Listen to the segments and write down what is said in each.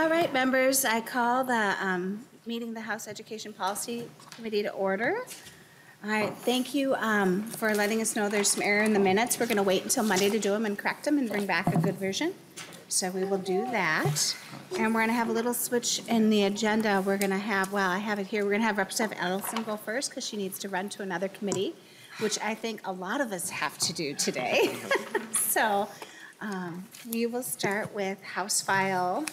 All right, members, I call the meeting the House Education Policy Committee to order. All right, thank you for letting us know there's some error in the minutes. We're going to wait until Monday to do them and correct them and bring back a good version. So we will do that. And we're going to have a little switch in the agenda. We're going to have, well, I have it here. We're going to have Representative Edelson go first because she needs to run to another committee, which I think a lot of us have to do today. So we will start with House File,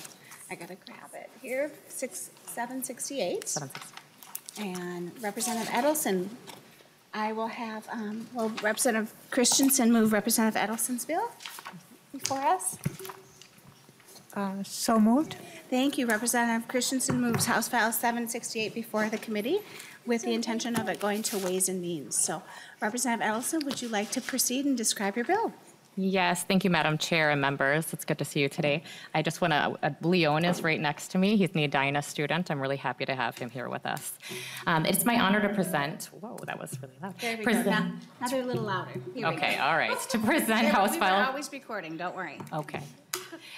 I got to grab it here, 768. And Representative Edelson, I will have, will Representative Christensen move Representative Edelson's bill before us? So moved. Thank you. Representative Christensen moves House File 768 before the committee with the intention of it going to Ways and Means. So Representative Edelson, would you like to proceed and describe your bill? Yes, thank you, Madam Chair and members. It's good to see you today. I just want to, Leon is right next to me. He's an Edina student. I'm really happy to have him here with us. It's my honor to present, whoa, that was really loud. There we go. Now they're a little louder. Okay, all right. To present House File. We're always recording, don't worry. Okay.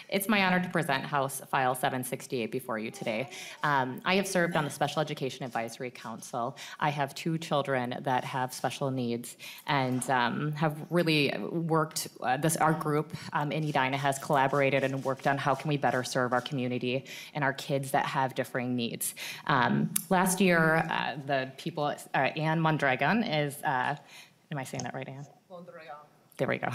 It's my honor to present House File 768 before you today. I have served on the Special Education Advisory Council. I have two children that have special needs and have really worked, our group in Edina has collaborated and worked on how can we better serve our community and our kids that have differing needs. Last year, the people, Anne Mondragon is, am I saying that right, Anne? Mondragon. There we go.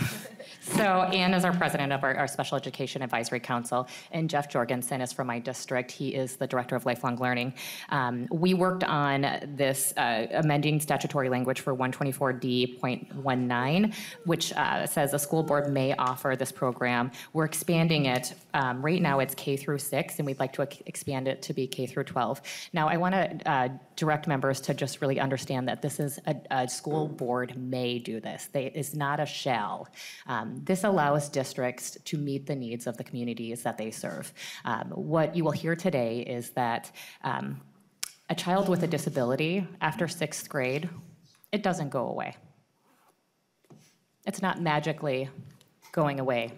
So Anne is our president of our Special Education Advisory Council, and Jeff Jorgensen is from my district. He is the director of lifelong learning. We worked on this amending statutory language for 124D.19, which says a school board may offer this program. We're expanding it. Right now it's K through 6, and we'd like to expand it to be K through 12. Now I want to direct members to just really understand that this is a school board may do this. It's not a shall. This allows districts to meet the needs of the communities that they serve. What you will hear today is that a child with a disability after 6th grade, it doesn't go away. It's not magically going away.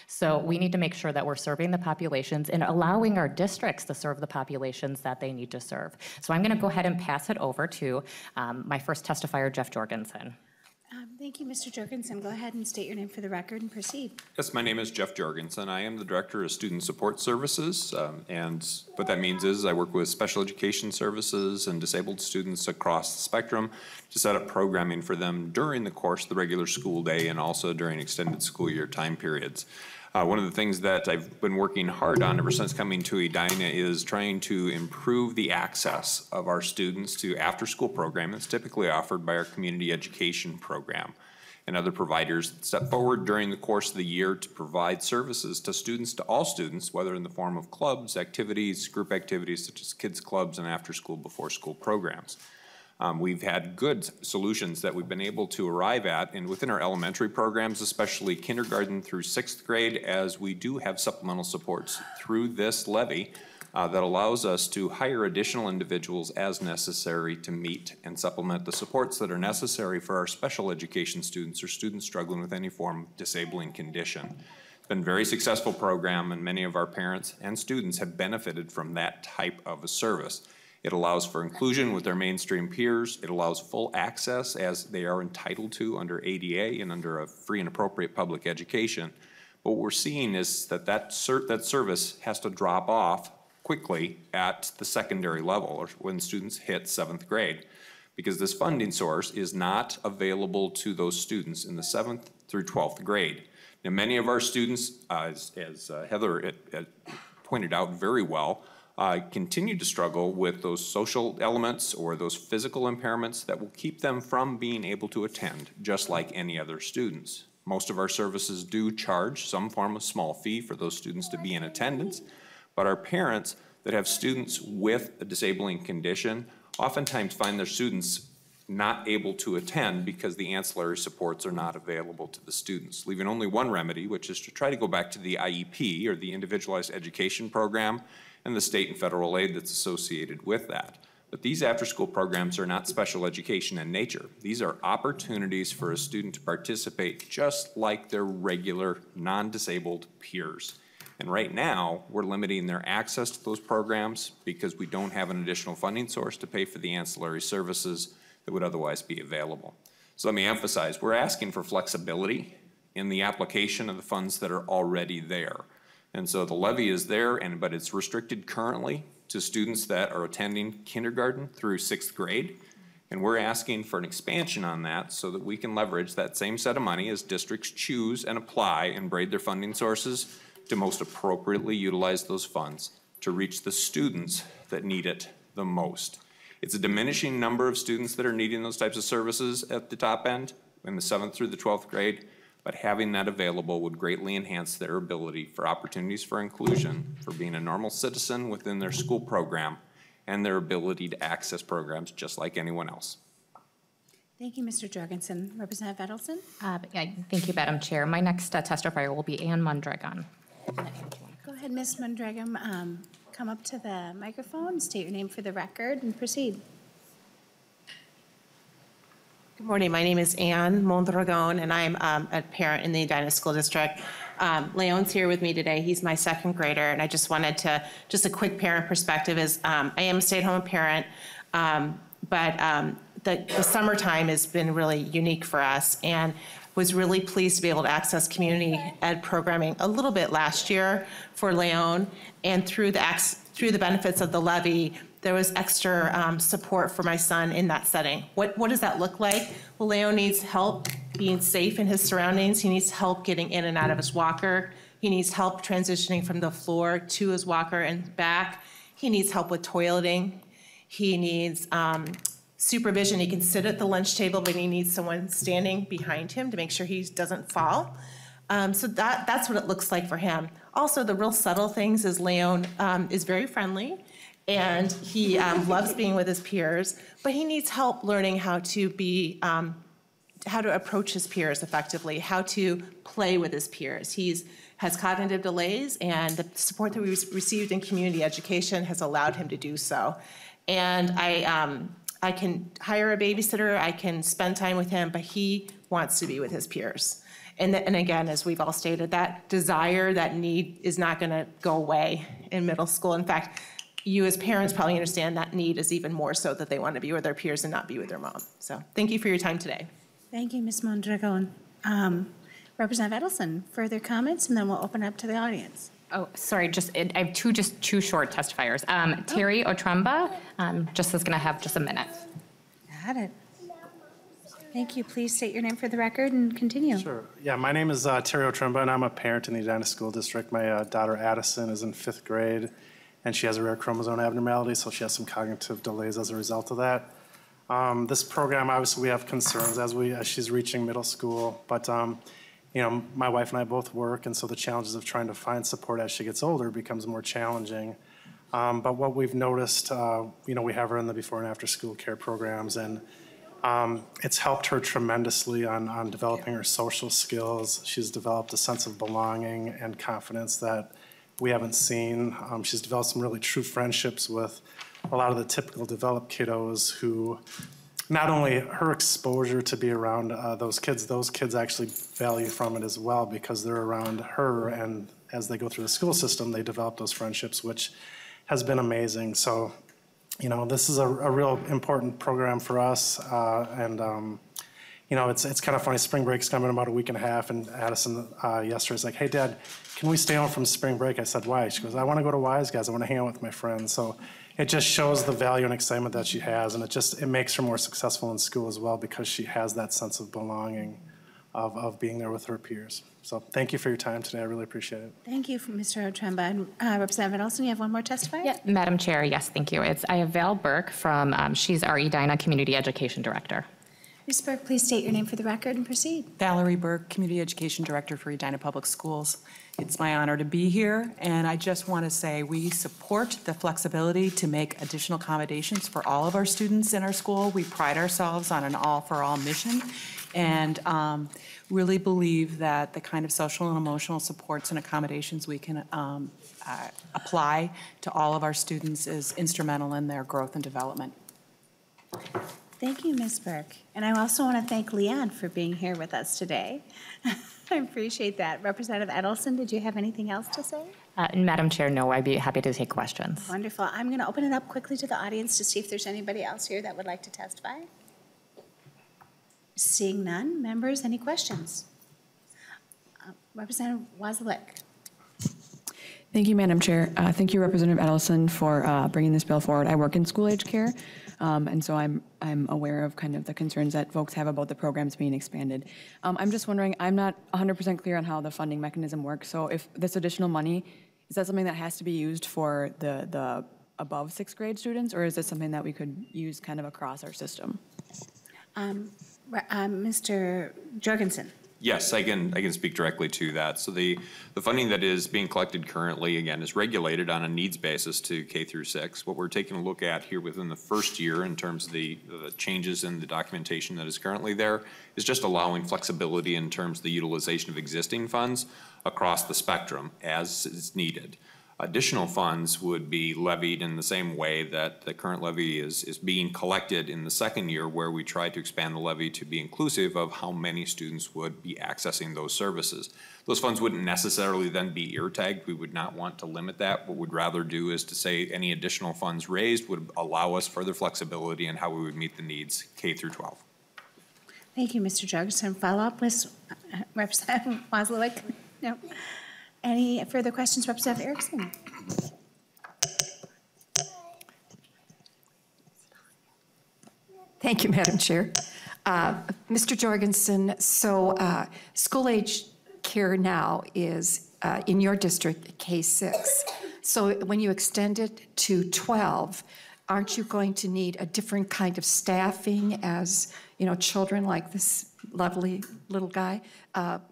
So we need to make sure that we're serving the populations and allowing our districts to serve the populations that they need to serve. So I'm going to go ahead and pass it over to my first testifier, Jeff Jorgensen. Thank you, Mr. Jorgensen. Go ahead and state your name for the record and proceed. Yes, my name is Jeff Jorgensen. I am the Director of Student Support Services, and what that means is I work with special education services and disabled students across the spectrum to set up programming for them during the course of the regular school day and also during extended school year time periods. One of the things that I've been working hard on ever since coming to Edina is trying to improve the access of our students to after-school programming that's typically offered by our community education program and other providers that step forward during the course of the year to provide services to students, to all students, whether in the form of clubs, activities, group activities such as kids clubs and after-school, before-school programs. We've had good solutions that we've been able to arrive at, and within our elementary programs, especially kindergarten through 6th grade, as we do have supplemental supports through this levy that allows us to hire additional individuals as necessary to meet and supplement the supports that are necessary for our special education students or students struggling with any form of disabling condition. It's been a very successful program, and many of our parents and students have benefited from that type of a service. It allows for inclusion with their mainstream peers. It allows full access as they are entitled to under ADA and under a free and appropriate public education. But what we're seeing is that service has to drop off quickly at the secondary level or when students hit 7th grade, because this funding source is not available to those students in the 7th through 12th grade. Now, many of our students, as Heather pointed out very well, continue to struggle with those social elements or those physical impairments that will keep them from being able to attend, just like any other students. Most of our services do charge some form of small fee for those students to be in attendance, but our parents that have students with a disabling condition oftentimes find their students not able to attend because the ancillary supports are not available to the students, leaving only one remedy, which is to try to go back to the IEP, or the Individualized Education Program, and the state and federal aid that's associated with that. But these after-school programs are not special education in nature. These are opportunities for a student to participate just like their regular non-disabled peers. And right now, we're limiting their access to those programs because we don't have an additional funding source to pay for the ancillary services that would otherwise be available. So let me emphasize, we're asking for flexibility in the application of the funds that are already there. And so the levy is there, but it's restricted currently to students that are attending kindergarten through 6th grade. And we're asking for an expansion on that so that we can leverage that same set of money as districts choose and apply and braid their funding sources to most appropriately utilize those funds to reach the students that need it the most. It's a diminishing number of students that are needing those types of services at the top end in the 7th through the 12th grade, but having that available would greatly enhance their ability for opportunities for inclusion, for being a normal citizen within their school program, and their ability to access programs just like anyone else. Thank you, Mr. Jorgensen. Representative Edelson? Thank you, Madam Chair. My next testifier will be Ann Mondragon. Go ahead, Ms. Mondragon. Come up to the microphone, state your name for the record, and proceed. Good morning. My name is Ann Mondragon, and I'm a parent in the Edina School District. Leon's here with me today. He's my 2nd grader, and I just wanted to, just a quick parent perspective is I am a stay-at-home parent, but the summertime has been really unique for us, and was really pleased to be able to access community ed programming a little bit last year for Leon, and through the benefits of the levy, there was extra support for my son in that setting. What does that look like? Well, Leo needs help being safe in his surroundings. He needs help getting in and out of his walker. He needs help transitioning from the floor to his walker and back. He needs help with toileting. He needs supervision. He can sit at the lunch table, but he needs someone standing behind him to make sure he doesn't fall. So that's what it looks like for him. Also, the real subtle things is Leon is very friendly, and he loves being with his peers, but he needs help learning how to be, how to approach his peers effectively, how to play with his peers. He has cognitive delays, and the support that we received in community education has allowed him to do so. And I can hire a babysitter, I can spend time with him, but he wants to be with his peers. And again, as we've all stated, that desire, that need is not gonna go away in middle school. In fact, you as parents probably understand that need is even more so that they want to be with their peers and not be with their mom. So thank you for your time today. Thank you, Ms. Mondragon. Representative Edelson, further comments, and then we'll open up to the audience. Oh, sorry, I have two short testifiers. Terry Otremba, just is gonna have just a minute. Got it. Thank you. Please state your name for the record and continue. Sure. Yeah, my name is Terry Otremba, and I'm a parent in the Edina School District. My daughter Addison is in 5th grade, and she has a rare chromosome abnormality, so she has some cognitive delays as a result of that. This program, obviously, we have concerns as she's reaching middle school, but you know, my wife and I both work, and so the challenges of trying to find support as she gets older becomes more challenging. But what we've noticed, you know, we have her in the before and after school care programs, and it's helped her tremendously on developing her social skills. She's developed a sense of belonging and confidence that we haven't seen. She's developed some really true friendships with a lot of the typical developed kiddos who, not only her exposure to be around those kids actually value from it as well because they're around her, and as they go through the school system, they develop those friendships, which has been amazing. So, you know, this is a real important program for us, and you know, it's kind of funny. Spring break's coming in about a week and a half, and Addison yesterday was like, "Hey, Dad, can we stay home from spring break?" I said, "Why?" She goes, "I want to go to Wise Guys. I want to hang out with my friends." So it just shows the value and excitement that she has, and it makes her more successful in school as well because she has that sense of belonging, of being there with her peers. So thank you for your time today. I really appreciate it. Thank you, Mr. Otremba. And Representative Edelson, you have one more testifier? Yeah, Madam Chair, yes, thank you. I have Val Burke from, she's our Edina Community Education Director. Ms. Burke, please state your name for the record and proceed. Valerie Burke, Community Education Director for Edina Public Schools. It's my honor to be here, and I just want to say we support the flexibility to make additional accommodations for all of our students in our school. We pride ourselves on an all-for-all mission, and really believe that the kind of social and emotional supports and accommodations we can apply to all of our students is instrumental in their growth and development. Thank you, Ms. Burke. And I also want to thank Leon for being here with us today. I appreciate that. Representative Edelson, did you have anything else to say? Madam Chair, no, I'd be happy to take questions. Wonderful. I'm going to open it up quickly to the audience to see if there's anybody else here that would like to testify. Seeing none, members, any questions? Representative Wozniak. Thank you, Madam Chair. Thank you, Representative Edelson, for bringing this bill forward. I work in school-age care, and so I'm aware of kind of the concerns that folks have about the programs being expanded. I'm just wondering, I'm not 100% clear on how the funding mechanism works. So if this additional money, is that something that has to be used for the above sixth grade students, or is this something that we could use kind of across our system? Mr. Jorgensen. Yes, I can speak directly to that. So the funding that is being collected currently, again, is regulated on a needs basis to K through 6. What we're taking a look at here within the first year in terms of the changes in the documentation that is currently there is just allowing flexibility in terms of the utilization of existing funds across the spectrum as is needed. Additional funds would be levied in the same way that the current levy is being collected in the second year, where we try to expand the levy to be inclusive of how many students would be accessing those services. Those funds wouldn't necessarily then be ear tagged. We would not want to limit that. What we'd rather do is to say any additional funds raised would allow us further flexibility in how we would meet the needs K through 12. Thank you, Mr. Jorgensen. Follow up, Ms. Representative Wozniak? No. Any further questions, Representative Erickson? Thank you, Madam Chair. Mr. Jorgensen, so school-age care now is in your district K-6. So when you extend it to 12, aren't you going to need a different kind of staffing as, you know, children like this lovely little guy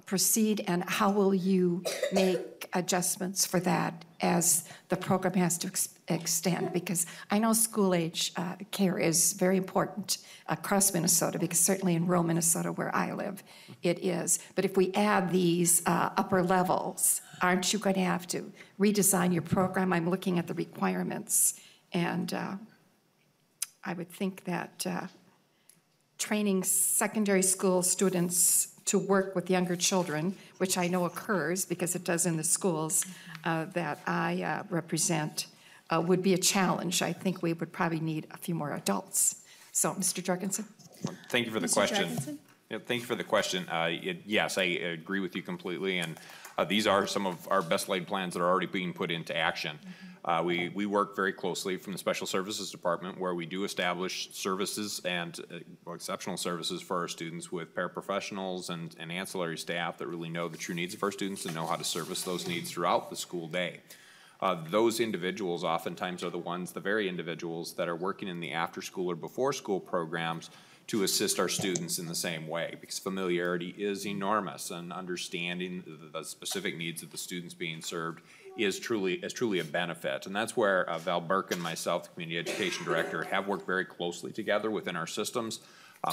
proceed? And how will you make adjustments for that as the program has to extend? Because I know school-age care is very important across Minnesota, because certainly in rural Minnesota where I live, it is. But if we add these upper levels, aren't you going to have to redesign your program? I'm looking at the requirements, and I would think that training secondary school students to work with younger children, which I know occurs because it does in the schools that I represent, would be a challenge. I think we would probably need a few more adults. So, Mr. Jorgensen. Thank you for the Mr. question. Jorgensen? Yeah, thank you for the question. Yes, I agree with you completely, and these are some of our best laid plans that are already being put into action. We work very closely from the Special Services Department, where we do establish services and exceptional services for our students with paraprofessionals and ancillary staff that really know the true needs of our students and know how to service those needs throughout the school day. Those individuals oftentimes are the very individuals that are working in the after-school or before-school programs to assist our students in the same way, because familiarity is enormous, and understanding the specific needs of the students being served is truly a benefit. And that's where Val Burke and myself, the Community Education Director, have worked very closely together within our systems.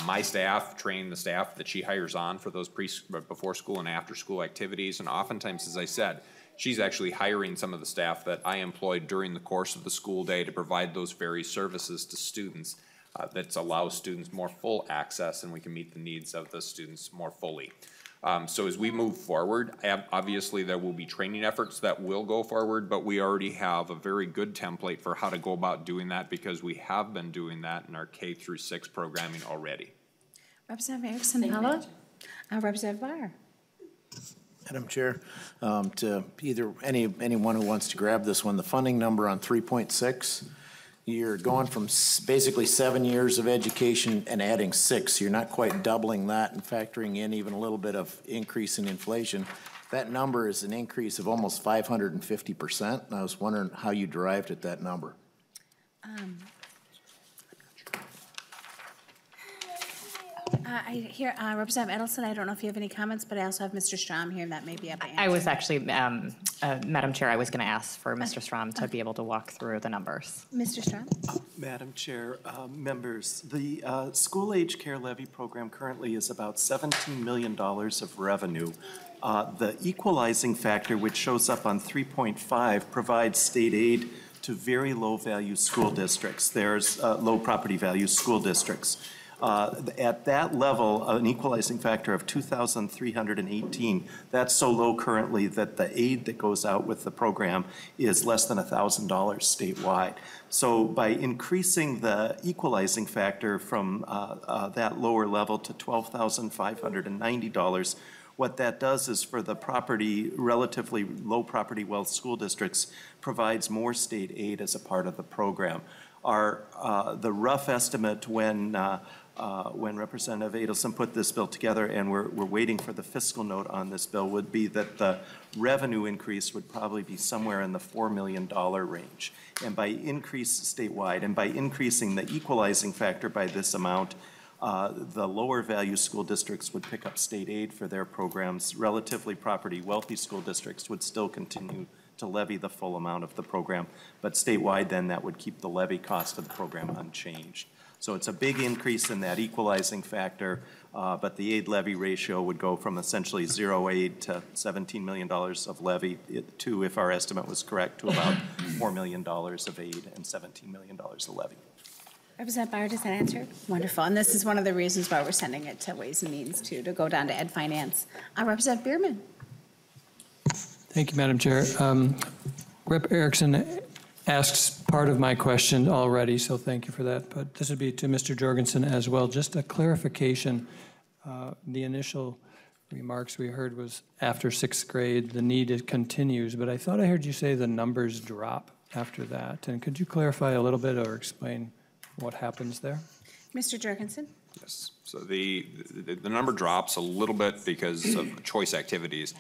My staff train the staff that she hires on for those before school and after school activities, and oftentimes, as I said, she's actually hiring some of the staff that I employed during the course of the school day to provide those very services to students that allows students more full access, and we can meet the needs of the students more fully. So as we move forward, obviously there will be training efforts that will go forward, but we already have a very good template for how to go about doing that, because we have been doing that in our K through 6 programming already. Representative Erickson, follow. Representative Barr. Madam Chair, to either anyone who wants to grab this one, the funding number on 3.6, you're going from basically 7 years of education and adding 6. You're not quite doubling that and factoring in even a little bit of increase in inflation. That number is an increase of almost 550%. And I was wondering how you derived at that number. I hear Representative Edelson. I don't know if you have any comments, but I also have Mr. Strom here that may be able to answer. I was actually, Madam Chair, I was going to ask for Mr. Strom to be able to walk through the numbers. Mr. Strom? Madam Chair, members, the school-age care levy program currently is about $17 million of revenue. The equalizing factor, which shows up on 3.5, provides state aid to very low-value school districts. There's low property value school districts. At that level, an equalizing factor of 2,318, that's so low currently that the aid that goes out with the program is less than $1,000 statewide. So by increasing the equalizing factor from that lower level to $12,590, what that does is for the relatively low property wealth school districts, provides more state aid as a part of the program. The rough estimate when Representative Edelson put this bill together, and we're waiting for the fiscal note on this bill, would be that the revenue increase would probably be somewhere in the $4 million range. And by statewide, and by increasing the equalizing factor by this amount, the lower value school districts would pick up state aid for their programs. Relatively property wealthy school districts would still continue to levy the full amount of the program, but statewide then that would keep the levy cost of the program unchanged. So it's a big increase in that equalizing factor, but the aid levy ratio would go from essentially zero aid to $17 million of levy to, if our estimate was correct, to about $4 million of aid and $17 million of levy. Representative Bauer, does that answer? Wonderful. And this is one of the reasons why we're sending it to Ways and Means too, to go down to Ed Finance. Representative Bierman. Thank you, Madam Chair. Rep. Erickson asks part of my question already, so thank you for that. But this would be to Mr. Jorgensen as well. Just a clarification. The initial remarks we heard was after 6th grade, the need continues, but I thought I heard you say the numbers drop after that. And could you clarify a little bit or explain what happens there? Mr. Jorgensen. Yes. So the number drops a little bit because of choice activities.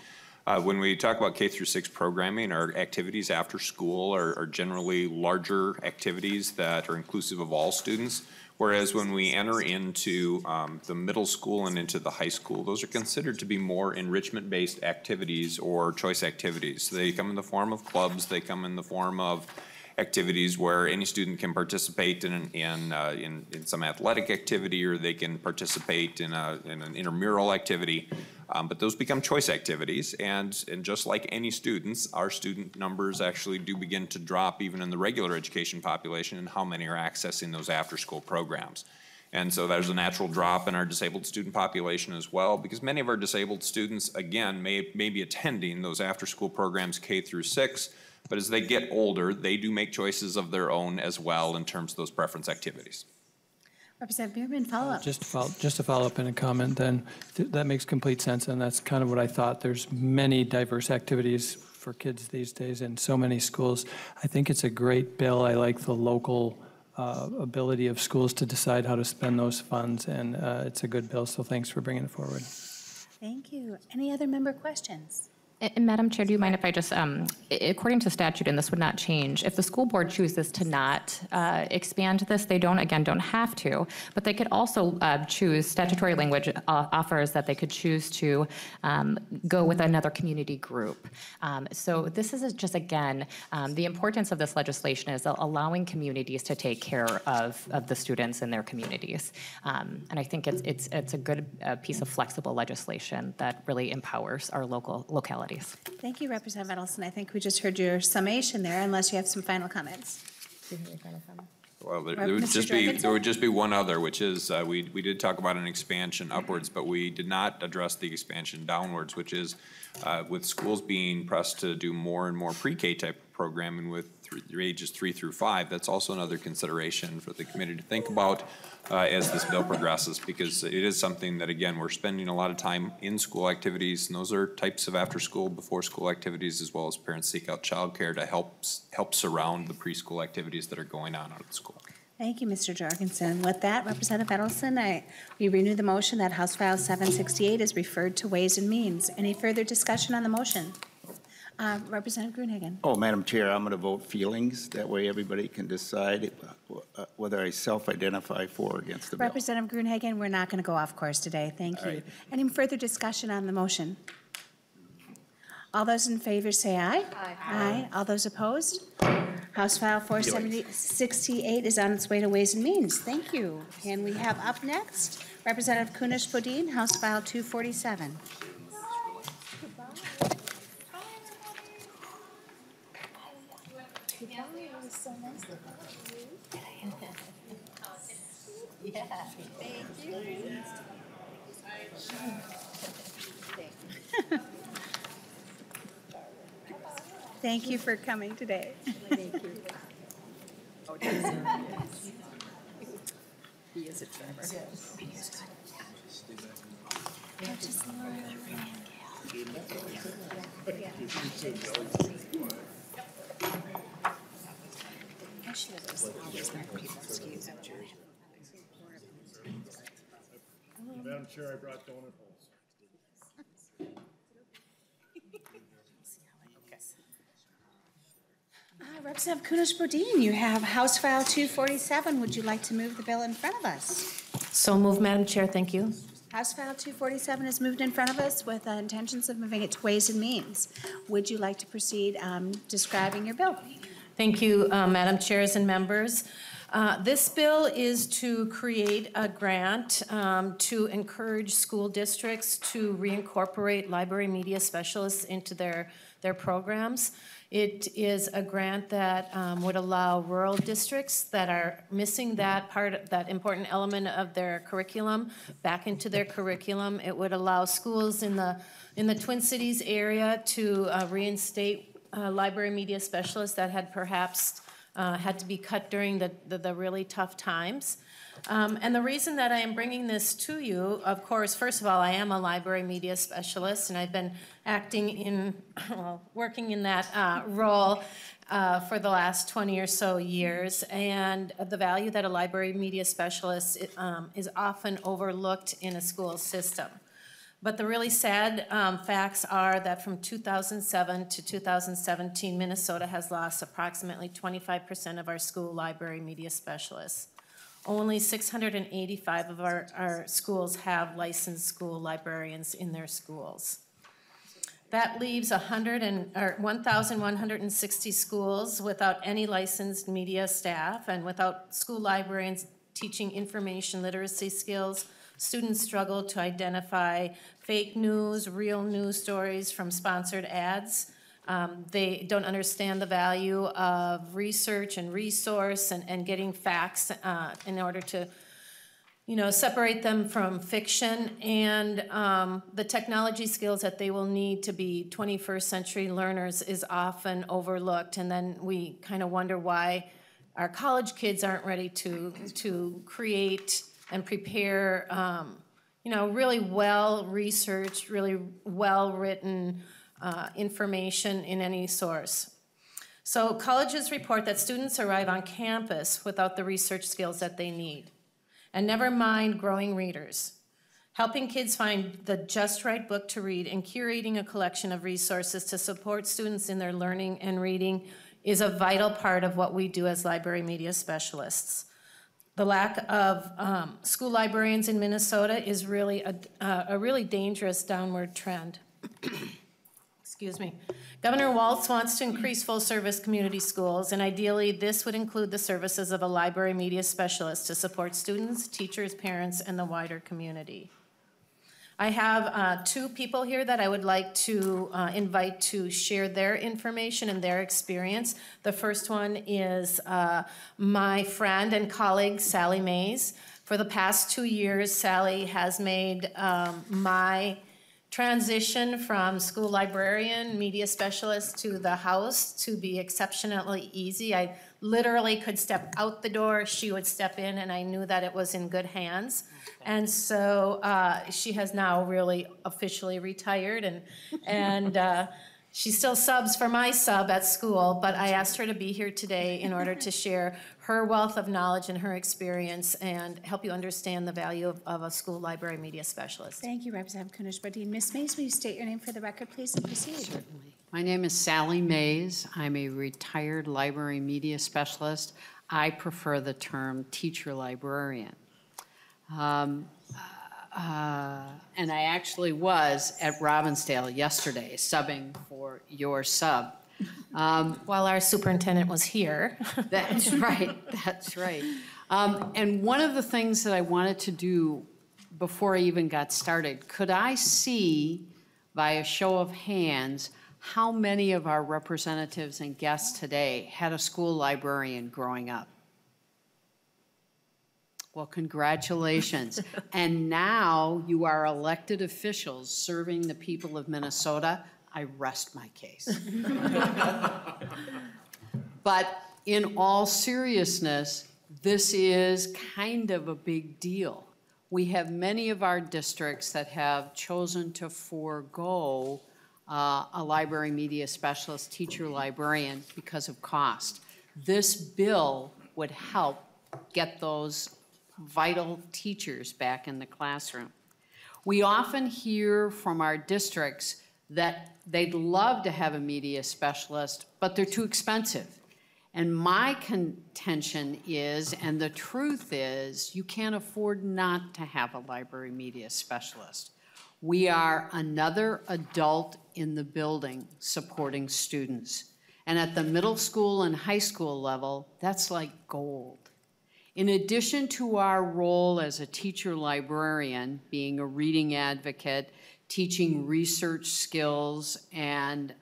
When we talk about K through 6 programming, our activities after school are generally larger activities that are inclusive of all students, whereas when we enter into the middle school and into the high school, those are considered to be more enrichment-based activities or choice activities. They come in the form of clubs, they come in the form of activities where any student can participate in some athletic activity, or they can participate in an intramural activity. But those become choice activities, and just like any students, our student numbers actually do begin to drop even in the regular education population, and how many are accessing those after-school programs. And so there's a natural drop in our disabled student population as well, because many of our disabled students, again, may be attending those after-school programs K through 6, but as they get older, they do make choices of their own as well in terms of those preference activities. Representative Bierman, follow up. Just to follow up in a comment then, that makes complete sense, and that's kind of what I thought. There's many diverse activities for kids these days in so many schools. I think it's a great bill. I like the local ability of schools to decide how to spend those funds, and it's a good bill, so thanks for bringing it forward. Thank you. Any other member questions? And Madam Chair, do you mind if I just, according to statute, and this would not change, if the school board chooses to not expand this, they don't have to, but they could also choose, statutory language offers that they could choose to go with another community group. So this is just, again, the importance of this legislation is allowing communities to take care of the students in their communities. And I think it's a good piece of flexible legislation that really empowers our localities. Thank you, Representative Edelson. I think we just heard your summation there, unless you have some final comments. Well, there would just be one other, which is we did talk about an expansion upwards, but we did not address the expansion downwards, which is with schools being pressed to do more and more pre-K type programming with ages 3 through 5. That's also another consideration for the committee to think about as this bill progresses, because it is something that, again, we're spending a lot of time in school activities, and those are types of after school, before school activities, as well as parents seek out childcare to help surround the preschool activities that are going on out at school. Thank you, Mr. Jorgensen. With that, Representative Edelson, we renew the motion that House File 768 is referred to Ways and Means. Any further discussion on the motion? Representative Gruenhagen. Oh, Madam Chair, I'm going to vote feelings. That way everybody can decide whether I self-identify for or against the bill. Representative Gruenhagen, we're not going to go off course today. Thank you. Right. Any further discussion on the motion? All those in favor say aye. Aye. Aye. All those opposed? House File 468 is on its way to Ways and Means. Thank you. And we have up next Representative Kunesh-Podein, House File 247. It was so nice to meet you. Yeah, thank Thank you for coming today. Thank you. He is a Trevor. Madam Chair, I brought donut holes. Representative Kunesh-Podein, you have House File 247. Would you like to move the bill in front of us? So moved, Madam Chair, thank you. House File 247 is moved in front of us with intentions of moving it to Ways and Means. Would you like to proceed describing your bill? Thank you, Madam Chairs and members. This bill is to create a grant to encourage school districts to reincorporate library media specialists into their programs. It is a grant that would allow rural districts that are missing that important element of their curriculum back into their curriculum. It would allow schools in the Twin Cities area to reinstate library media specialists that had perhaps had to be cut during the really tough times. And the reason that I am bringing this to you, of course, first of all, I am a library media specialist, and I've been working in that role for the last 20 or so years. And the value that a library media specialist is often overlooked in a school system. But the really sad facts are that from 2007 to 2017, Minnesota has lost approximately 25% of our school library media specialists. Only 685 of our schools have licensed school librarians in their schools. That leaves 1,160 schools without any licensed media staff and without school librarians teaching information literacy skills. Students struggle to identify fake news, real news stories from sponsored ads. They don't understand the value of research and resource and getting facts in order to, separate them from fiction, and the technology skills that they will need to be 21st century learners is often overlooked. And then we kind of wonder why our college kids aren't ready to create and prepare, really well-researched, really well-written information in any source. So colleges report that students arrive on campus without the research skills that they need. And never mind growing readers. Helping kids find the just right book to read and curating a collection of resources to support students in their learning and reading is a vital part of what we do as library media specialists. The lack of school librarians in Minnesota is really a really dangerous downward trend. Excuse me. Governor Walz wants to increase full-service community schools, and ideally this would include the services of a library media specialist to support students, teachers, parents, and the wider community. I have two people here that I would like to invite to share their information and their experience. The first one is my friend and colleague, Sally Mays. For the past 2 years, Sally has made my transition from school librarian, media specialist to the House to be exceptionally easy. I literally could step out the door, she would step in, and I knew that it was in good hands. And so she has now really officially retired, and she still subs for my sub at school, but I asked her to be here today in order to share her wealth of knowledge and her experience and help you understand the value of a school library media specialist. Thank you, Representative Kunesh-Podein. Ms. Mays, will you state your name for the record, please, and proceed? Certainly. My name is Sally Mays. I'm a retired library media specialist. I prefer the term teacher librarian. And I actually was at Robbinsdale yesterday, subbing for your sub. While our superintendent was here. That's right, that's right. And one of the things that I wanted to do before I even got started, could I see, by a show of hands, how many of our representatives and guests today had a school librarian growing up? Well, congratulations. And now you are elected officials serving the people of Minnesota. I rest my case. But in all seriousness, this is kind of a big deal. We have many of our districts that have chosen to forego a library media specialist, teacher librarian, because of cost. This bill would help get those vital teachers back in the classroom. We often hear from our districts that they'd love to have a media specialist, but they're too expensive. And my contention is, and the truth is, you can't afford not to have a library media specialist. We are another adult in the building supporting students. And at the middle school and high school level, that's like gold. In addition to our role as a teacher librarian, being a reading advocate, teaching research skills, and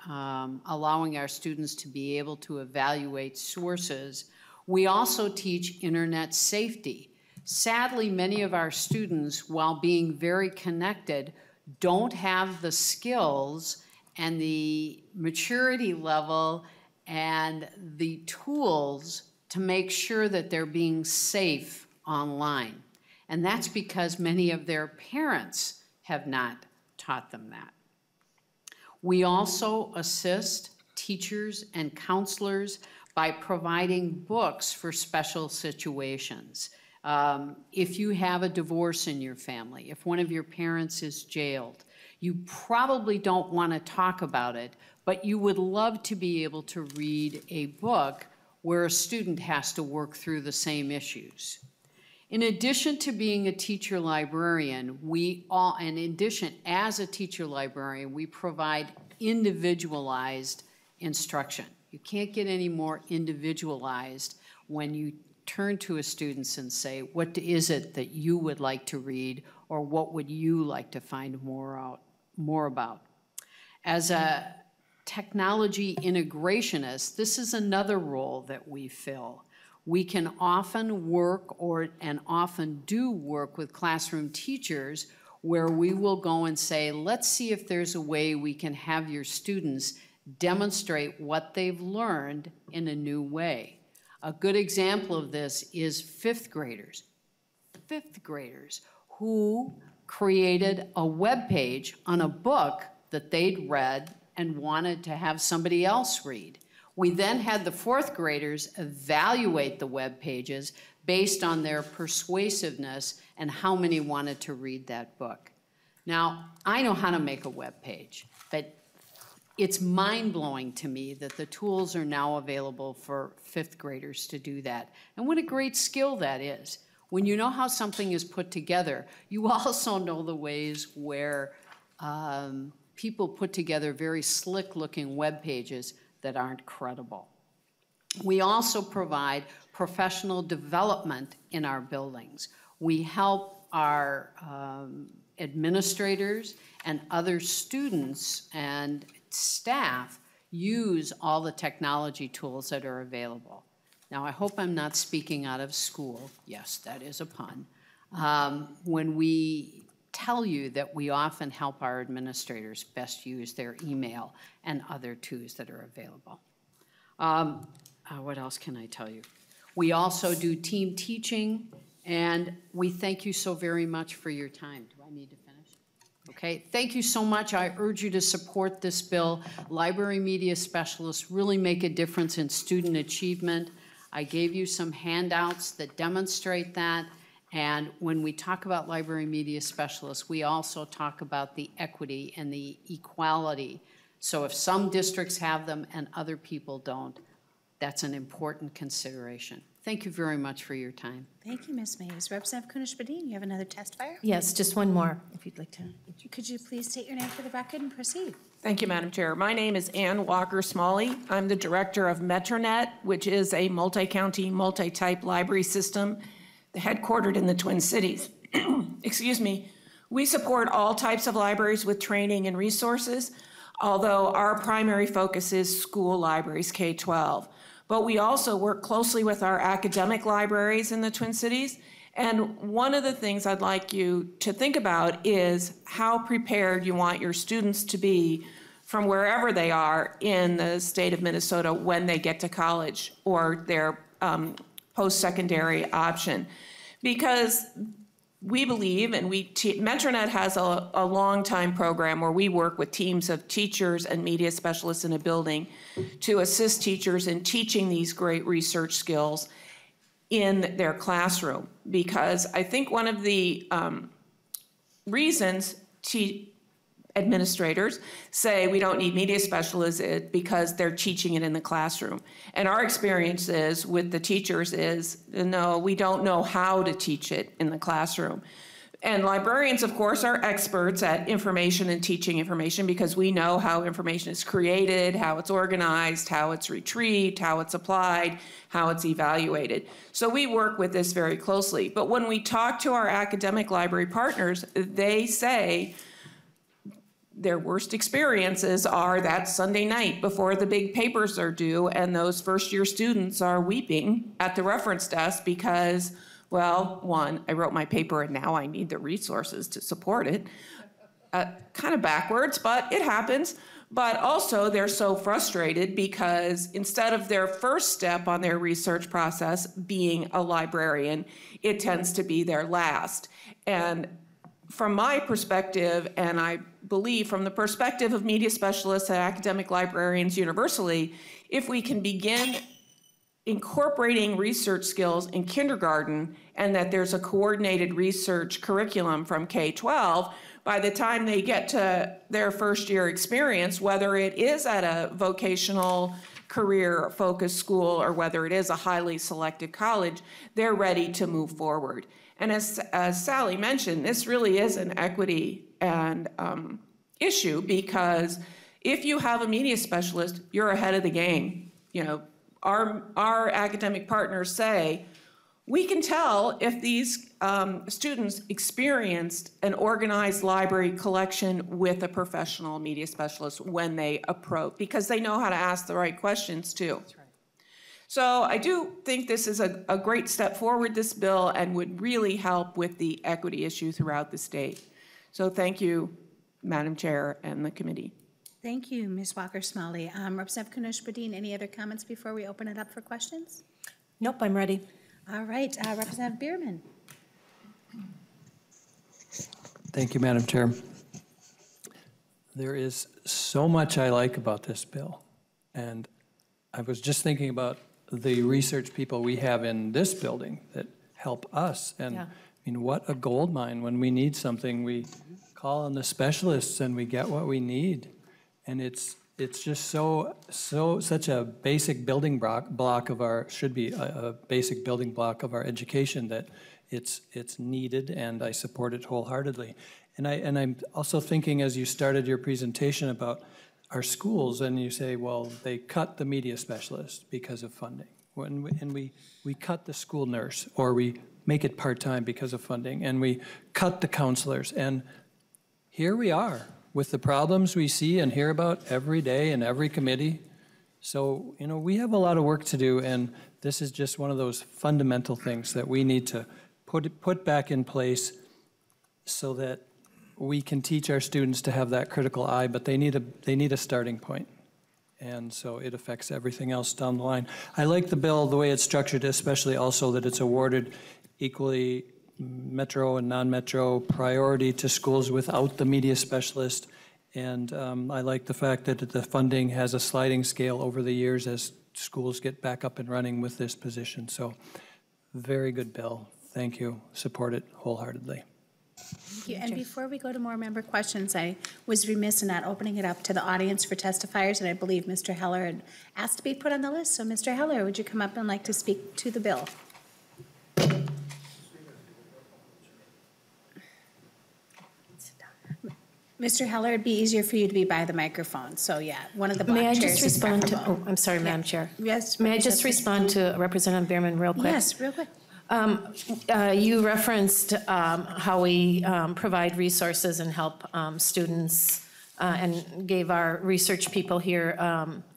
allowing our students to be able to evaluate sources, we also teach internet safety. Sadly, many of our students, while being very connected, don't have the skills and the maturity level and the tools to make sure that they're being safe online. And that's because many of their parents have not taught them that. We also assist teachers and counselors by providing books for special situations. If you have a divorce in your family, if one of your parents is jailed, you probably don't want to talk about it, but you would love to be able to read a book where a student has to work through the same issues. In addition to being a teacher librarian, as a teacher librarian, we provide individualized instruction. You can't get any more individualized when you turn to a student and say, what is it that you would like to read, or what would you like to find more about? As a technology integrationist, this is another role that we fill. We can often work and often do work with classroom teachers where we will go and say, let's see if there's a way we can have your students demonstrate what they've learned in a new way. A good example of this is fifth graders who created a web page on a book that they'd read and wanted to have somebody else read. We then had the fourth graders evaluate the web pages based on their persuasiveness and how many wanted to read that book. Now, I know how to make a web page, but it's mind-blowing to me that the tools are now available for fifth graders to do that. And what a great skill that is. When you know how something is put together, you also know the ways where people put together very slick-looking web pages that aren't credible. We also provide professional development in our buildings. We help our administrators and other students and staff use all the technology tools that are available. Now, I hope I'm not speaking out of school. Yes, that is a pun. When we tell you that we often help our administrators best use their email and other tools that are available. What else can I tell you? We also do team teaching, and we thank you so very much for your time. Do I need to finish? Okay, thank you so much. I urge you to support this bill. Library media specialists really make a difference in student achievement. I gave you some handouts that demonstrate that. And when we talk about library media specialists, we also talk about the equity and the equality. So if some districts have them and other people don't, that's an important consideration. Thank you very much for your time. Thank you, Ms. Mays. Representative Kunesh-Podein, you have another testifier? Yes, just one more, if you'd like to. Could you please state your name for the record and proceed? Thank you, Madam Chair. My name is Ann Walker-Smalley. I'm the director of Metronet, which is a multi-county, multi-type library system headquartered in the Twin Cities. Excuse me. We support all types of libraries with training and resources, although our primary focus is school libraries, K-12. But we also work closely with our academic libraries in the Twin Cities And one of the things I'd like you to think about is how prepared you want your students to be from wherever they are in the state of Minnesota when they get to college or their post-secondary option. Because we believe, and Metronet has a long-time program where we work with teams of teachers and media specialists in a building to assist teachers in teaching these great research skills in their classroom. Because I think one of the reasons administrators say we don't need media specialists because they're teaching it in the classroom. And our experience is with the teachers is, no, we don't know how to teach it in the classroom. And librarians, of course, are experts at information and teaching information because we know how information is created, how it's organized, how it's retrieved, how it's applied, how it's evaluated. So we work with this very closely. But when we talk to our academic library partners, they say, their worst experiences are that Sunday night before the big papers are due and those first-year students are weeping at the reference desk because, well, one, I wrote my paper and now I need the resources to support it. Kind of backwards, but it happens. But also they're so frustrated because instead of their first step on their research process being a librarian, it tends to be their last. And from my perspective, and I believe from the perspective of media specialists and academic librarians universally, if we can begin incorporating research skills in kindergarten and that there's a coordinated research curriculum from K-12, by the time they get to their first year experience, whether it is at a vocational career-focused school or whether it is a highly selected college, they're ready to move forward. And as Sally mentioned, this really is an equity and issue because if you have a media specialist, you're ahead of the game. You know, our academic partners say, we can tell if these students experienced an organized library collection with a professional media specialist when they approach, because they know how to ask the right questions too. That's right. So I do think this is a great step forward, this bill, and would really help with the equity issue throughout the state. So thank you, Madam Chair and the committee. Thank you, Ms. Walker-Smalley. Representative Kunesh-Podein, any other comments before we open it up for questions? Nope, I'm ready. All right, Representative Bierman. Thank you, Madam Chair. There is so much I like about this bill. And I was just thinking about the research people we have in this building that help us. And yeah. I mean, what a gold mine. When we need something, we call on the specialists and we get what we need. And it's just such a basic building block of our, should be a basic building block of our education that it's needed, and I support it wholeheartedly. And I'm also thinking, as you started your presentation, about our schools, and you say, well, they cut the media specialist because of funding. And we cut the school nurse, or we make it part-time because of funding, and we cut the counselors. And here we are with the problems we see and hear about every day in every committee. So, you know, we have a lot of work to do, and this is just one of those fundamental things that we need to put back in place so that we can teach our students to have that critical eye, but they need a starting point. And so it affects everything else down the line. I like the bill, the way it's structured, especially also that it's awarded equally metro and non-metro priority to schools without the media specialist. And I like the fact that the funding has a sliding scale over the years as schools get back up and running with this position. So very good bill. Thank you. Support it wholeheartedly. Thank you. And before we go to more member questions, I was remiss in not opening it up to the audience for testifiers, and I believe Mr. Heller had asked to be put on the list. So Mr. Heller, would you come up and like to speak to the bill? Mr. Heller, it'd be easier for you to be by the microphone. So yeah, one of the black chairs. May I just respond to, oh, I'm sorry, Madam Chair. Yes. May I just respond to Representative Bierman real quick? Yes, real quick. You referenced how we provide resources and help students and gave our research people here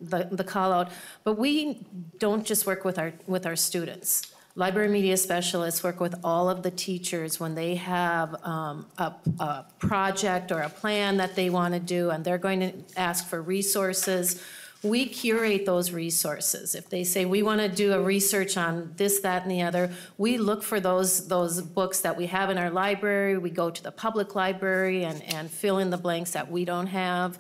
the call out. But we don't just work with our students. library media specialists work with all of the teachers when they have a project or a plan that they want to do, and they're going to ask for resources. We curate those resources. If they say, we want to do a research on this, that, and the other, we look for those books that we have in our library. We go to the public library and fill in the blanks that we don't have.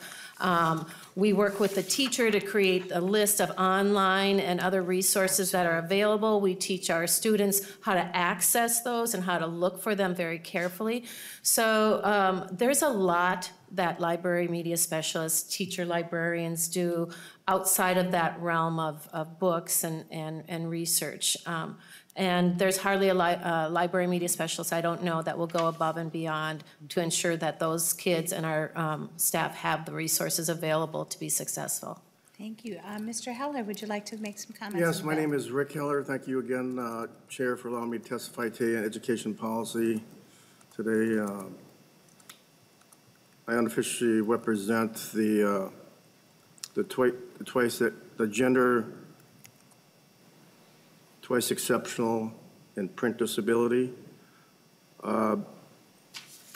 We work with the teacher to create a list of online and other resources that are available. We teach our students how to access those and how to look for them very carefully. So there's a lot that library media specialists, teacher librarians do outside of that realm of books and research. And there's hardly a library media specialist I don't know that will go above and beyond to ensure that those kids and our staff have the resources available to be successful. Thank you. Mr. Heller, would you like to make some comments? Yes, my name is Rick Heller. Thank you again, Chair, for allowing me to testify today on education policy. Today, I unofficially represent the gender twice exceptional and print disability. You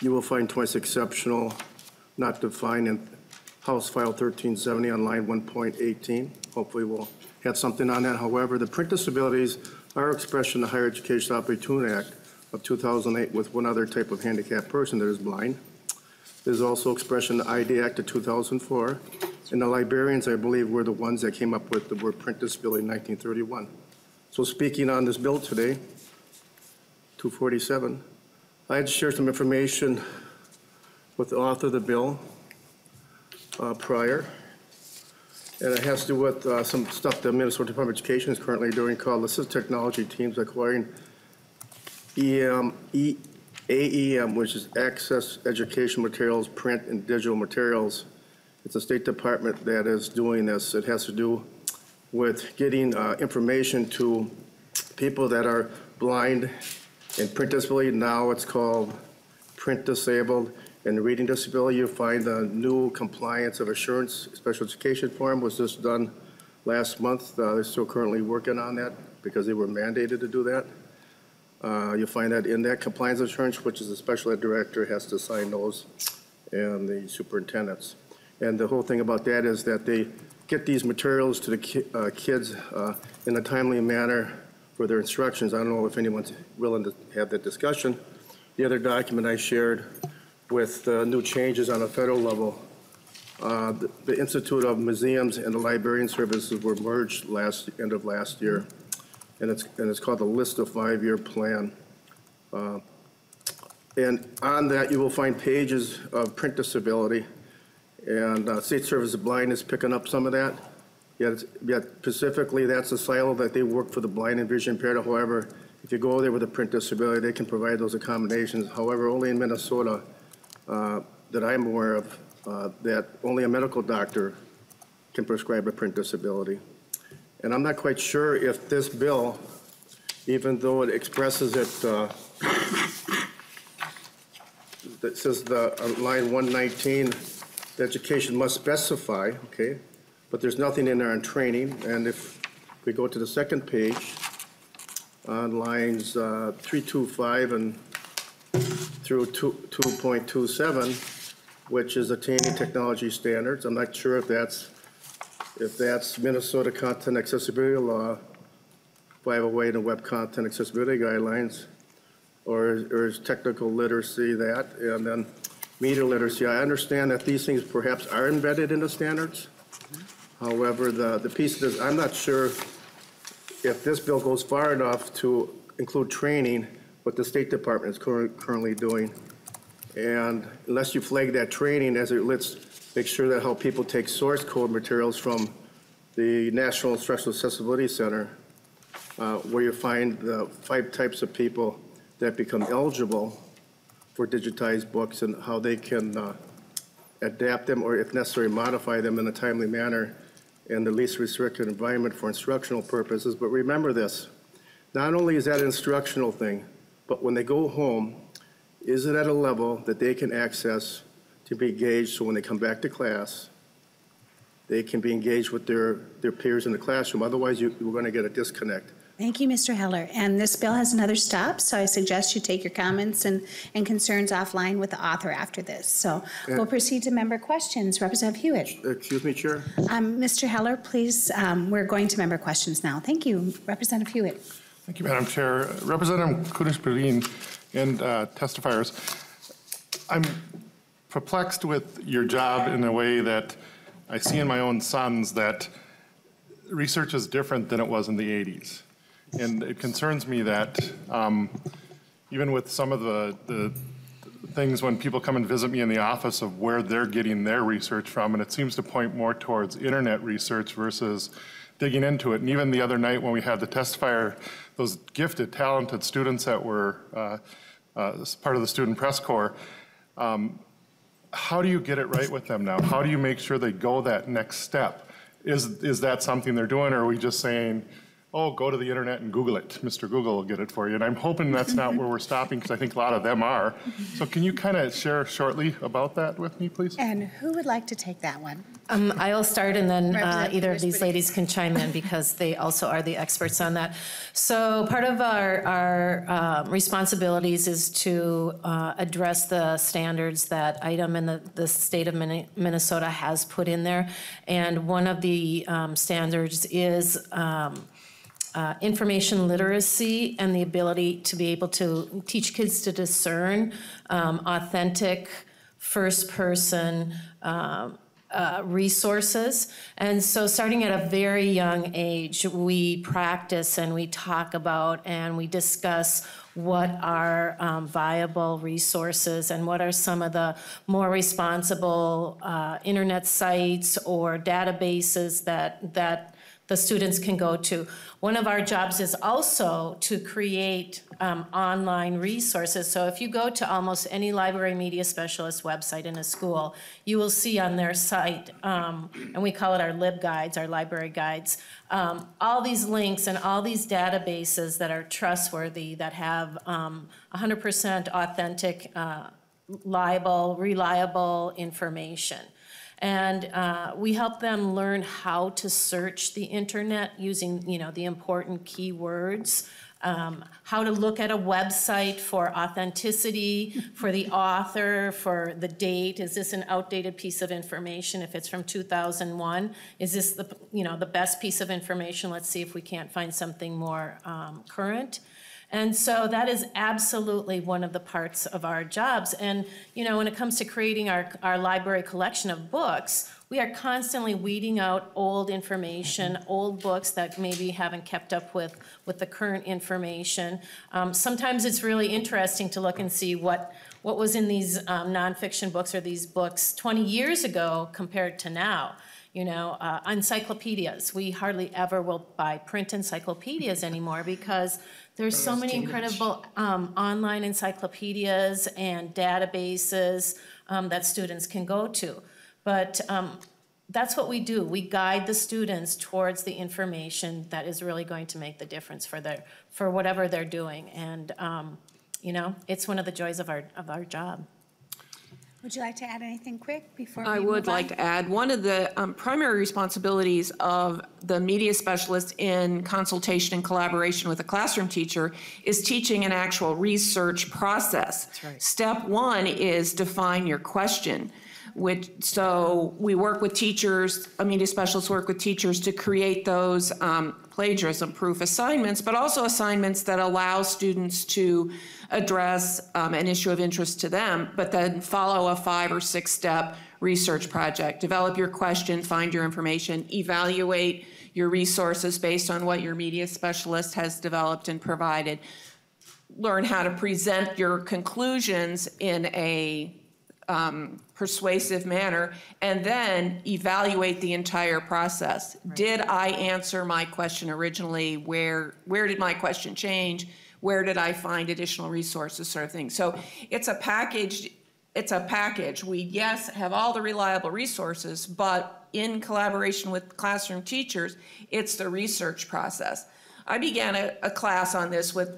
will find twice exceptional not defined in House File 1370 on line 1.18. Hopefully we'll have something on that. However, the print disabilities are expressed in the Higher Education Opportunity Act of 2008 with one other type of handicapped person that is blind. There's also expressed in the ID Act of 2004. And the librarians, I believe, were the ones that came up with the word print disability in 1931. So speaking on this bill today, 247, I had to share some information with the author of the bill prior. And it has to do with some stuff the Minnesota Department of Education is currently doing called Assistive Technology Teams Acquiring AEM, which is Access Education Materials, Print and Digital Materials. It's a State Department that is doing this. It has to do with getting information to people that are blind and print disability. Now it's called print disabled and reading disability. You find the new compliance of assurance special education form was just done last month. They're still currently working on that because they were mandated to do that. You'll find that in that compliance assurance, which is the special ed director has to sign those and the superintendents. And the whole thing about that is that they get these materials to the kids in a timely manner for their instructions. I don't know if anyone's willing to have that discussion. The other document I shared with new changes on a federal level, the Institute of Museums and the Librarian Services were merged end of last year, and it's called the List of 5-Year Plan. And on that, you will find pages of print disability. And State Service of Blind is picking up some of that. Yet specifically, that's a silo that they work for the blind and vision impaired. However, if you go there with a print disability, they can provide those accommodations. However, only in Minnesota that I'm aware of, that only a medical doctor can prescribe a print disability. And I'm not quite sure if this bill, even though it expresses it, that says line 119, the education must specify, okay, but there's nothing in there on training. And if we go to the second page, on lines 325 and through 2.27, which is attaining technology standards. I'm not sure if that's Minnesota Content Accessibility Law, 508 and Web Content Accessibility Guidelines, or is technical literacy that, and then media literacy. I understand that these things perhaps are embedded in the standards. However, the piece of this, I'm not sure if this bill goes far enough to include training, what the State Department is currently doing. And unless you flag that training as it relates, make sure that how people take source code materials from the National Instructional Accessibility Center, where you find the 5 types of people that become eligible for digitized books and how they can adapt them or, if necessary, modify them in a timely manner in the least restricted environment for instructional purposes. But remember this, not only is that an instructional thing, but when they go home, is it at a level that they can access to be engaged so when they come back to class, they can be engaged with their peers in the classroom. Otherwise, we're going to get a disconnect. Thank you, Mr. Heller. And this bill has another stop, so I suggest you take your comments and concerns offline with the author after this. So we'll proceed to member questions. Representative Hewitt. Excuse me, Chair? Mr. Heller, please, we're going to member questions now. Thank you. Representative Hewitt. Thank you, Madam Chair. Representative Kunesh-Podein and testifiers, I'm perplexed with your job in a way that I see in my own sons that research is different than it was in the 80s. And it concerns me that even with some of the things when people come and visit me in the office of where they're getting their research from, and it seems to point more towards internet research versus digging into it. And even the other night when we had the testifier, those gifted, talented students that were part of the Student Press Corps, how do you get it right with them now? How do you make sure they go that next step? Is that something they're doing, or are we just saying, oh, go to the internet and Google it. Mr. Google will get it for you. And I'm hoping that's not where we're stopping, because I think a lot of them are. So can you kind of share shortly about that with me, please? And who would like to take that one? I'll start, and then Representative either of these Kunesh-Podein. ladies can chime in because they also are the experts on that. So part of our responsibilities is to address the standards that item in the state of Minnesota has put in there. And one of the standards is information literacy and the ability to be able to teach kids to discern authentic first-person resources. And so starting at a very young age, we practice and we talk about and we discuss what are viable resources and what are some of the more responsible internet sites or databases that the students can go to. One of our jobs is also to create online resources. So if you go to almost any library media specialist website in a school, you will see on their site, and we call it our lib guides, our library guides, all these links and all these databases that are trustworthy, that have 100% authentic, reliable information. And we help them learn how to search the internet using, the important keywords, how to look at a website for authenticity, for the author, for the date. Is this an outdated piece of information? If it's from 2001, is this the best piece of information? Let's see if we can't find something more current. And so that is absolutely one of the parts of our jobs. And, when it comes to creating our library collection of books, we are constantly weeding out old information, old books that maybe haven't kept up with the current information. Sometimes it's really interesting to look and see what was in these nonfiction books or these books 20 years ago compared to now. Encyclopedias. We hardly ever will buy print encyclopedias anymore because there's so many incredible online encyclopedias and databases that students can go to. But that's what we do. We guide the students towards the information that is really going to make the difference for whatever they're doing. And it's one of the joys of our job. Would you like to add anything quick before we I move would on? like to add, one of the primary responsibilities of the media specialist in consultation and collaboration with a classroom teacher is teaching an actual research process. That's right. Step one is define your question. So we work with teachers, media specialists work with teachers to create those plagiarism-proof assignments, but also assignments that allow students to address an issue of interest to them, but then follow a 5 or 6 step research project. Develop your question, find your information, evaluate your resources based on what your media specialist has developed and provided. Learn how to present your conclusions in a persuasive manner, and then evaluate the entire process. Right. Did I answer my question originally? Where did my question change? Where did I find additional resources, sort of thing. So it's a package. We, yes, have all the reliable resources, but in collaboration with classroom teachers, it's the research process. I began a class on this with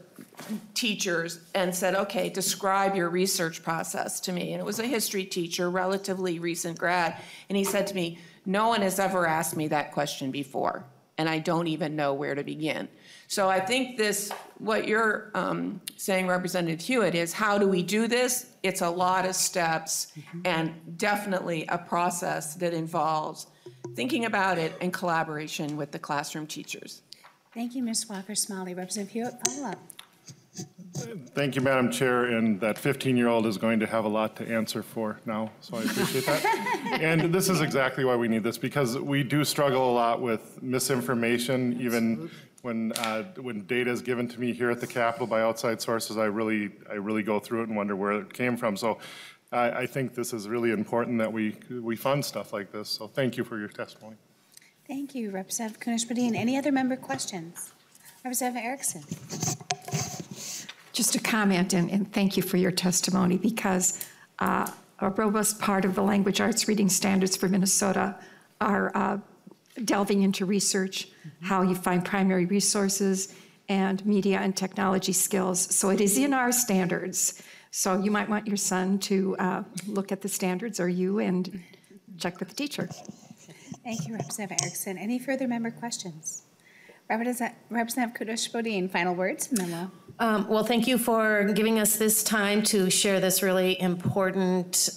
teachers and said, okay, describe your research process to me. And it was a history teacher, relatively recent grad. And he said to me, no one has ever asked me that question before. and I don't even know where to begin. So I think this, what you're saying, Representative Hewitt, is how do we do this? It's a lot of steps and definitely a process that involves thinking about it in collaboration with the classroom teachers. Thank you, Ms. Walker-Smalley. Representative Hewitt, follow up. Thank you, Madam Chair, and that 15-year-old is going to have a lot to answer for now, so I appreciate that. And this is exactly why we need this, because we do struggle a lot with misinformation, even when data is given to me here at the Capitol by outside sources. I really go through it and wonder where it came from. So I think this is really important that we fund stuff like this. So thank you for your testimony. Thank you, Representative Kunesh-Podein. Any other member questions? Representative Erickson. Just a comment, and thank you for your testimony, because a robust part of the language arts reading standards for Minnesota are delving into research, how you find primary resources, and media and technology skills. So it is in our standards. So you might want your son to look at the standards, or you, and check with the teacher. Thank you, Representative Erickson. Any further member questions? Representative Kunesh-Podein, final words, and then we'll. Well, thank you for giving us this time to share this really important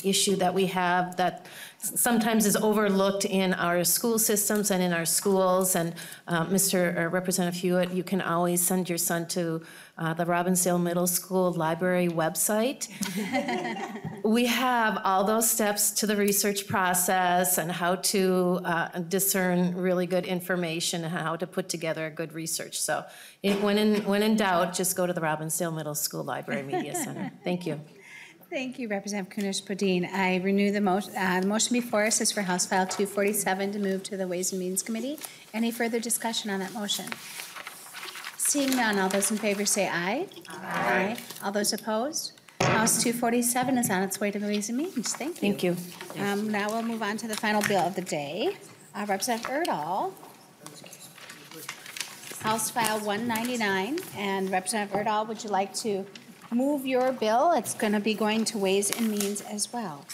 issue that we have that sometimes is overlooked in our school systems and in our schools. And Representative Hewitt, you can always send your son to the Robbinsdale Middle School library website. We have all those steps to the research process and how to discern really good information and how to put together a good research. So when in doubt, just go to the Robbinsdale Middle School Library Media Center. Thank you. Thank you, Representative Kunesh-Podein. I renew the motion. The motion before us is for House File 247 to move to the Ways and Means Committee. Any further discussion on that motion? Seeing none, all those in favor say aye. Aye. All those opposed? House 247 is on its way to the Ways and Means. Thank you. Thank you. Now we'll move on to the final bill of the day. Representative Urdahl. House File 199. And Representative Urdahl, would you like to move your bill? It's going to be going to Ways and Means as well.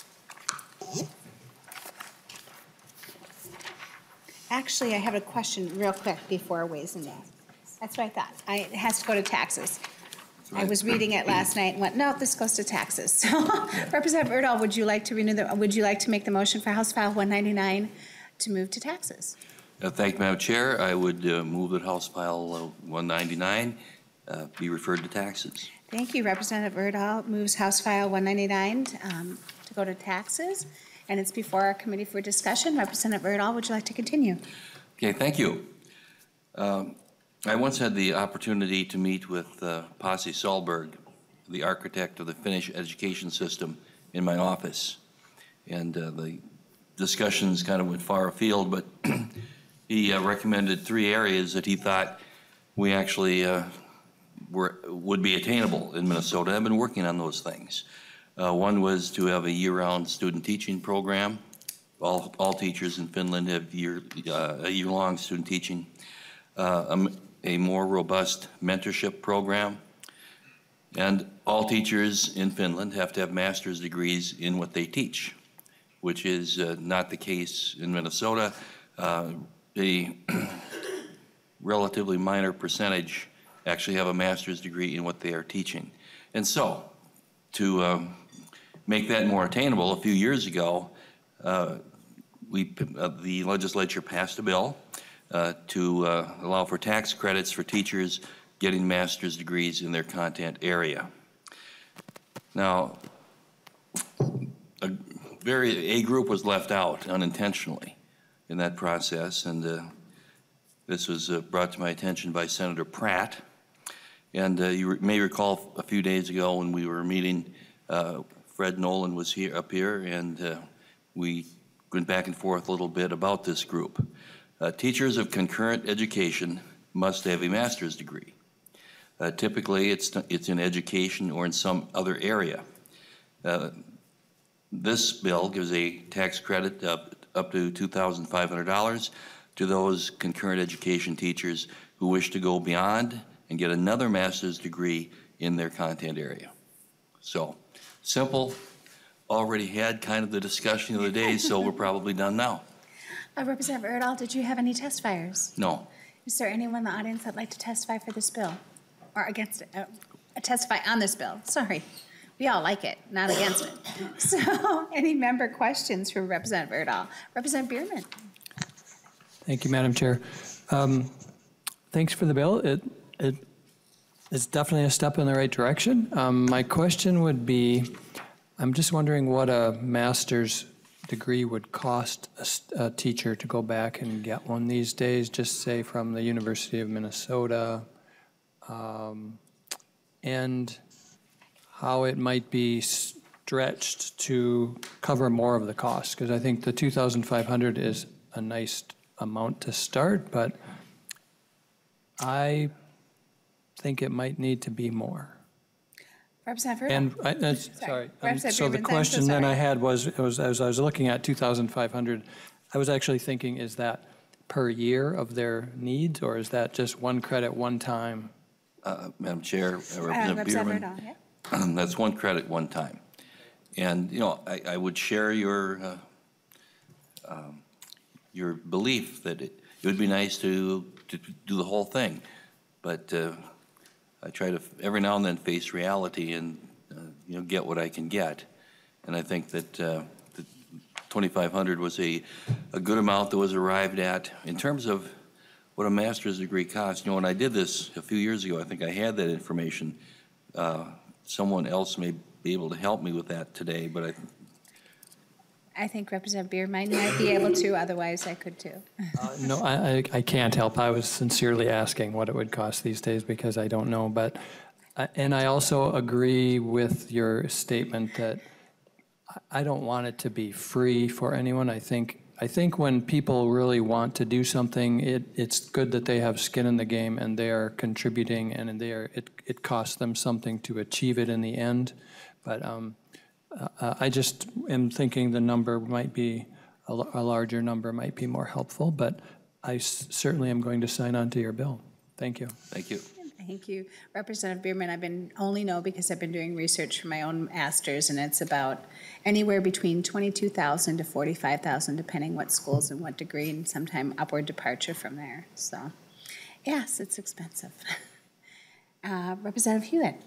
Actually, I have a question real quick before Ways and Means. That's what I thought. It has to go to taxes. I was reading it last night and went, no, this goes to taxes. So, Representative Urdahl, would you like to make the motion for House File 199 to move to taxes? Thank you, Madam Chair. I would move that House File 199 be referred to taxes. Thank you. Representative Urdahl moves House File 199 to go to taxes, and it's before our committee for discussion. Representative Urdahl, would you like to continue? Okay, thank you. I once had the opportunity to meet with Pasi Solberg, the architect of the Finnish education system, in my office. And the discussions kind of went far afield, but he recommended 3 areas that he thought we actually would be attainable in Minnesota. I've been working on those things. One was to have a year-round student teaching program. All teachers in Finland have a year-long student teaching. A more robust mentorship program. And all teachers in Finland have to have master's degrees in what they teach, which is not the case in Minnesota. A relatively minor percentage actually have a master's degree in what they are teaching. And so, to make that more attainable, a few years ago, the legislature passed a bill to allow for tax credits for teachers getting master's degrees in their content area. Now, a group was left out unintentionally in that process, and this was brought to my attention by Senator Pratt. And you may recall a few days ago when we were meeting, Fred Nolan was up here, and we went back and forth a little bit about this group. Teachers of concurrent education must have a master's degree. Typically, it's in education or in some other area. This bill gives a tax credit up to $2,500 to those concurrent education teachers who wish to go beyond and get another master's degree in their content area. So, simple. Already had kind of the discussion the other day, so we're probably done now. Representative Urdahl, did you have any testifiers? No. Is there anyone in the audience that'd like to testify for this bill? Or against it? Testify on this bill, sorry. We all like it, not against it. So, any member questions for Representative Urdahl? Representative Bierman. Thank you, Madam Chair. Thanks for the bill. It is definitely a step in the right direction. My question would be, I'm just wondering what a master's degree would cost a teacher to go back and get one these days, just say from the University of Minnesota, and how it might be stretched to cover more of the cost, because I think the $2,500 is a nice amount to start, but I think it might need to be more. Representative And Sorry. so the question then I had was, as I was looking at 2,500, I was actually thinking, is that per year of their needs, or is that just one credit, one time? Madam Chair, Representative Bierman, that's one credit, one time. And, you know, I would share your belief that it would be nice to do the whole thing, but I try to every now and then face reality and you know, get what I can get, and I think that the 2,500 was a good amount that was arrived at. In terms of what a master's degree costs, you know, when I did this a few years ago, I think I had that information. Someone else may be able to help me with that today, but I think Representative Bierman might be able to, otherwise I could too. No, I can't help. I was sincerely asking what it would cost these days because I don't know. But and I also agree with your statement that I don't want it to be free for anyone. I think when people really want to do something, it's good that they have skin in the game and they are contributing, and it costs them something to achieve it in the end. But I just am thinking the number might be, a larger number might be more helpful, but I certainly am going to sign on to your bill. Thank you. Thank you. Thank you. Representative Bierman, only know because I've been doing research for my own master's, and it's about anywhere between $22,000 to $45,000, depending what schools and what degree, and sometime upward departure from there. So, yes, it's expensive. Representative Hewitt.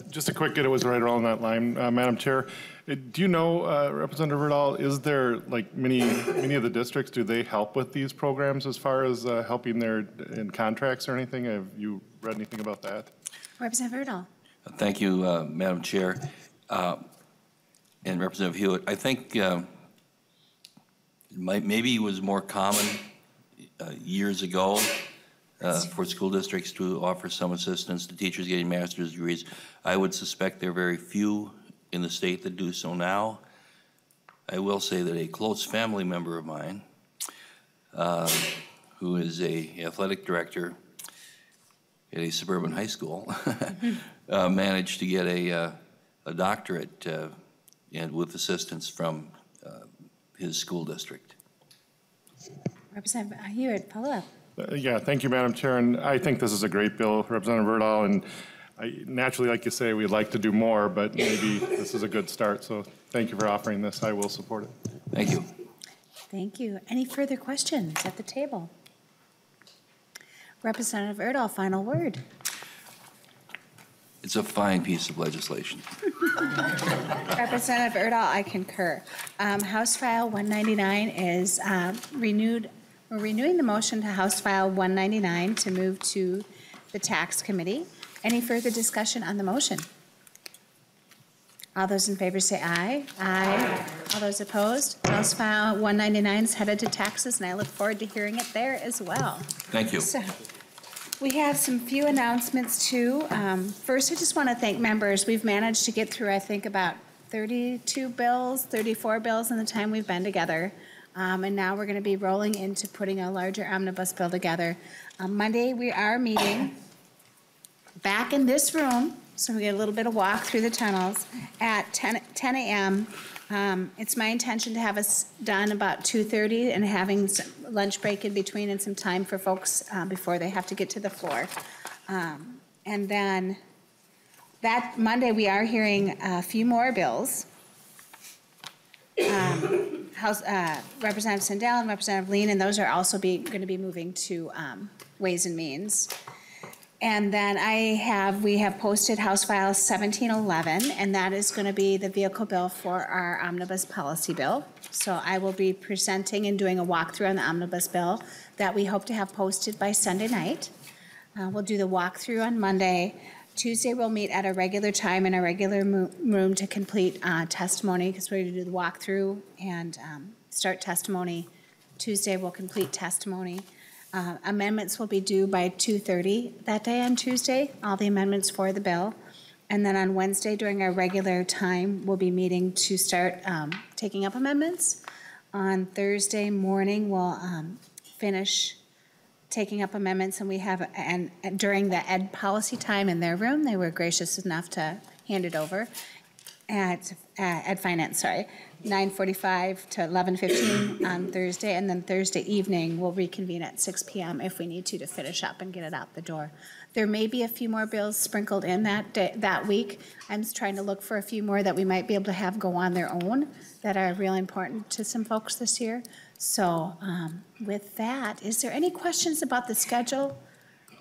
Just a quick, it was right around that line, Madam Chair. Do you know, Representative Urdahl, is there, like many of the districts, do they help with these programs as far as helping in contracts or anything? Have you read anything about that? Representative Urdahl. Thank you, Madam Chair. And Representative Hewitt, I think maybe it was more common years ago for school districts to offer some assistance to teachers getting master's degrees. I would suspect there are very few in the state that do so now. I will say that a close family member of mine, who is an athletic director at a suburban high school, managed to get a doctorate and with assistance from his school district. Representative Hewitt, follow up. Yeah, thank you, Madam Chair, and I think this is a great bill, Representative Urdahl, and naturally, like you say, we'd like to do more, but maybe this is a good start, so thank you for offering this. I will support it. Thank you. Thank you. Any further questions at the table? Representative Urdahl, final word. It's a fine piece of legislation. Representative Urdahl, I concur. House File 199 is renewed. We're renewing the motion to House File 199 to move to the Tax Committee. Any further discussion on the motion? All those in favor say aye. Aye. All those opposed? House File 199 is headed to taxes, and I look forward to hearing it there as well. Thank you. So, we have some few announcements too. First, I just want to thank members. We've managed to get through, I think, about 32 bills, 34 bills in the time we've been together. And now we're going to be rolling into putting a larger omnibus bill together. Monday, we are meeting back in this room, so we get a little bit of walk through the tunnels at 10 a.m. It's my intention to have us done about 2:30 and having some lunch break in between and some time for folks before they have to get to the floor. And then that Monday, we are hearing a few more bills. Representative Sandell and Representative Lean, and those are also going to be moving to Ways and Means. And then we have posted House File 1711, and that is going to be the vehicle bill for our omnibus policy bill. So I will be presenting and doing a walkthrough on the omnibus bill that we hope to have posted by Sunday night. We'll do the walkthrough on Monday. Tuesday, we'll meet at a regular time in a regular room to complete testimony, because we're going to do the walkthrough and start testimony. Tuesday, we'll complete testimony. Amendments will be due by 2:30 that day on Tuesday, all the amendments for the bill. And then on Wednesday, during our regular time, we'll be meeting to start taking up amendments. On Thursday morning, we'll finish taking up amendments, and we have, and during the ed policy time in their room, they were gracious enough to hand it over at Ed Finance, 9:45 to 11:15 on Thursday, and then Thursday evening, we'll reconvene at 6 p.m. if we need to finish up and get it out the door. There may be a few more bills sprinkled in that week. I'm just trying to look for a few more that we might be able to have go on their own that are really important to some folks this year. So with that, is there any questions about the schedule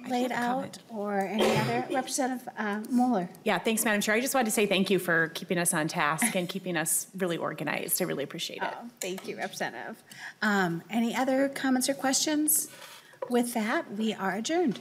laid out or any other? Representative Mueller. Yeah, thanks, Madam Chair. I just wanted to say thank you for keeping us on task and keeping us really organized. I really appreciate it. Thank you, Representative. Any other comments or questions? With that, we are adjourned.